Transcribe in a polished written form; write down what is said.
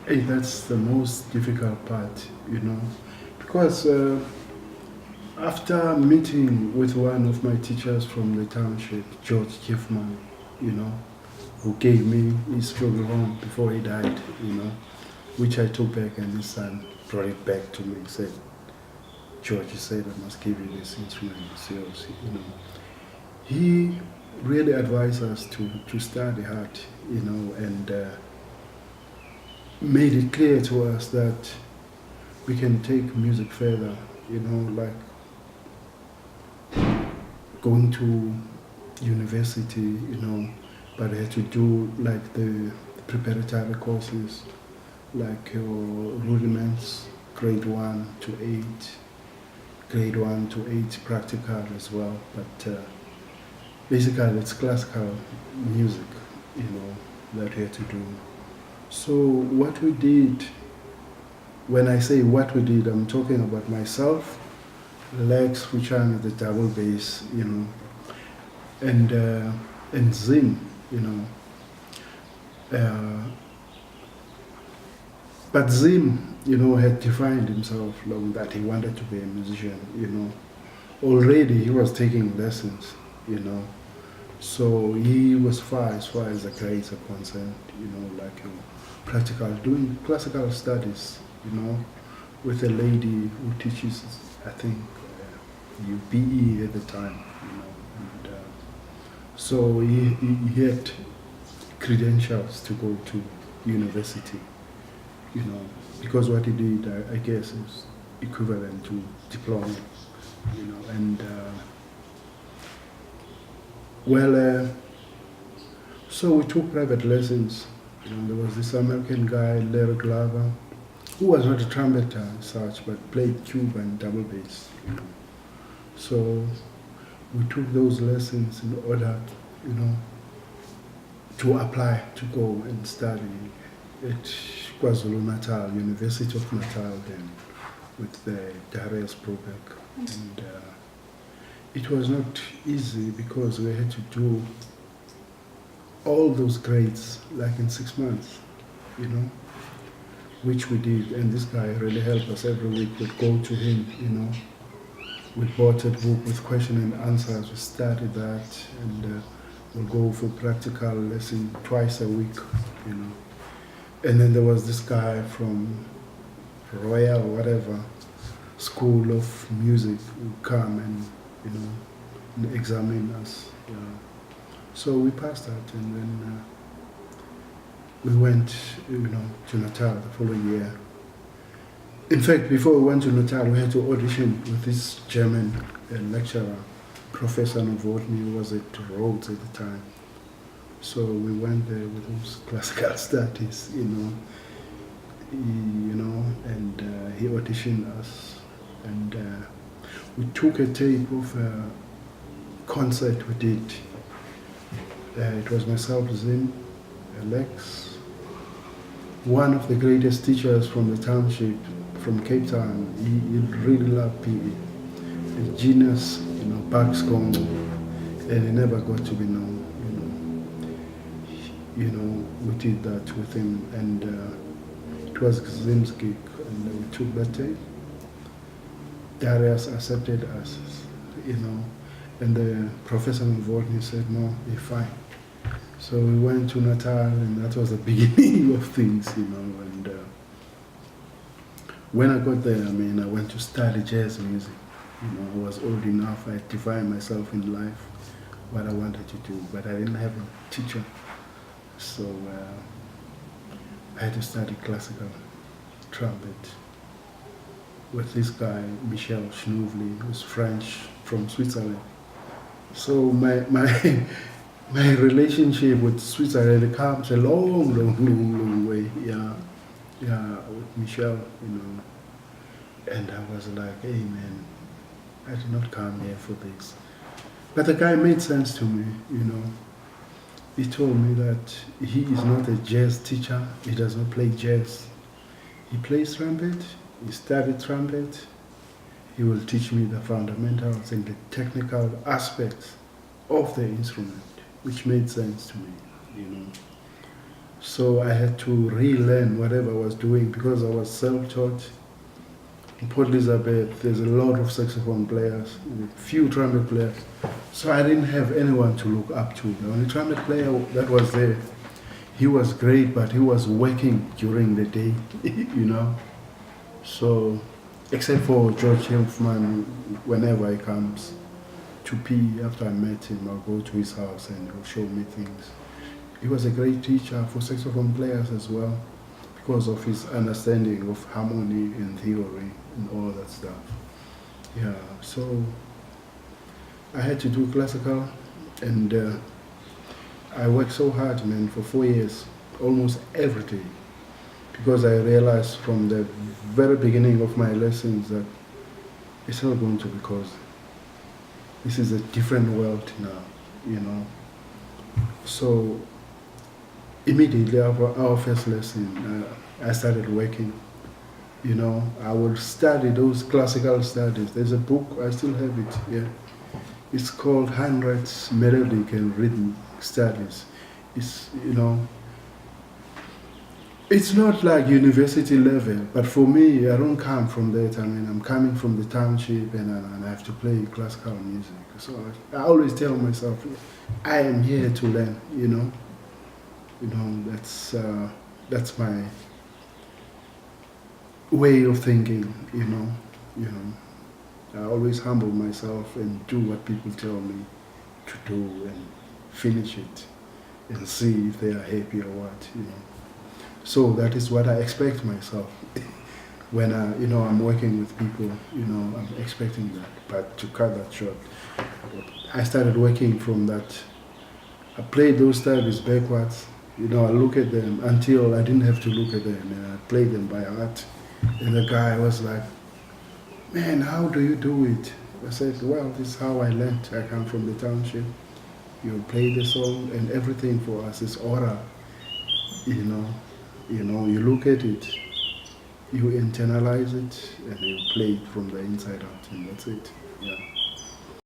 Hey, that's the most difficult part, because after meeting with one of my teachers from the township, George Kiffman, you know, who gave me his struggle home before he died, which I took back and his son brought it back to me. He said, George, he said, I must give you this instrument, it's yours, He really advised us to study hard, and made it clear to us that we can take music further, like going to university, but I had to do like the preparatory courses, like your rudiments, grade 1 to 8, grade 1 to 8 practical as well. But basically it's classical music, that we had to do. So what we did, when I say what we did, I'm talking about myself, Lex, which are the double bass, and Zim, But Zim, had defined himself long that he wanted to be a musician. Already he was taking lessons, So he was far as the grades are concerned, like doing classical studies, with a lady who teaches, I think, UPE at the time, And, so he had credentials to go to university, because what he did, I guess, is equivalent to diploma, and so we took private lessons. There was this American guy, Larry Glover, who was not a trumpeter as such, but played tube and double bass. So we took those lessons in order, to apply to go and study at KwaZulu-Natal, University of Natal, then with the Darius Brubeck. And it was not easy because we had to do all those grades like in 6 months, which we did. And this guy really helped us. Every week we'd go to him, we bought a book with question and answers. We studied that, and we'll go for practical lesson twice a week, And then there was this guy from Royal, whatever, School of Music who come and, and examine us. So we passed that, and then we went, to Natal the following year. In fact, before we went to Natal, we had to audition with this German lecturer, Professor Novotny, who was at Rhodes at the time. So we went there with those classical studies, and he auditioned us, and we took a tape of a concert we did. It was myself, Zim, Alex, one of the greatest teachers from the township, from Cape Town. He really loved PE. A genius, Bugs Gong, and he never got to be known. We did that with him, and it was Zim's gig, and we took that tape. Darius accepted us, and the professor involved me said, no, you're fine. So we went to Natal, and that was the beginning of things, and when I got there, I went to study jazz music. I was old enough, I defined myself in life, what I wanted to do, but I didn't have a teacher. So I had to study classical trumpet with this guy, Michel Schnouvely, who's French from Switzerland. So my relationship with Switzerland comes a long way, with Michel, And I was like, hey man, I did not come here for this. But the guy made sense to me, He told me that he is not a jazz teacher. He does not play jazz. He plays trumpet. He studied trumpet. He will teach me the fundamentals and the technical aspects of the instrument, which made sense to me, So I had to relearn whatever I was doing because I was self-taught. In Port Elizabeth, there's a lot of saxophone players, few trumpet players. So I didn't have anyone to look up to. The only trumpet player that was there, he was great, but he was working during the day, you know. So, except for George Hilfman, whenever he comes to P, after I met him, I'll go to his house and he'll show me things. He was a great teacher for saxophone players as well, because of his understanding of harmony and theory and all that stuff. Yeah, so I had to do classical, and I worked so hard, man, for 4 years, almost every day, because I realized from the very beginning of my lessons that it's not going to be cozy. This is a different world now, you know. So immediately after our first lesson, I started working. You know, I would study those classical studies. There's a book, I still have it, yeah. It's called Heinrich's Melodic and Rhythmic Studies. It's, you know, it's not like university level, but for me, I don't come from that. I mean, I'm coming from the township and I have to play classical music. So I always tell myself, I am here to learn, you know. You know, that's my way of thinking, you know. I always humble myself and do what people tell me to do and finish it and see if they are happy or what, you know. So that is what I expect myself. When I'm working with people, you know, I'm expecting that. But to cut that short, I started working from that. I played those studies backwards. You know, I look at them until I didn't have to look at them, and I played them by heart. And the guy was like, "Man, how do you do it?" I said, "Well, this is how I learned. I come from the township. You play the song, and everything for us is oral. You know, you look at it, you internalize it, and you play it from the inside out, and that's it. Yeah."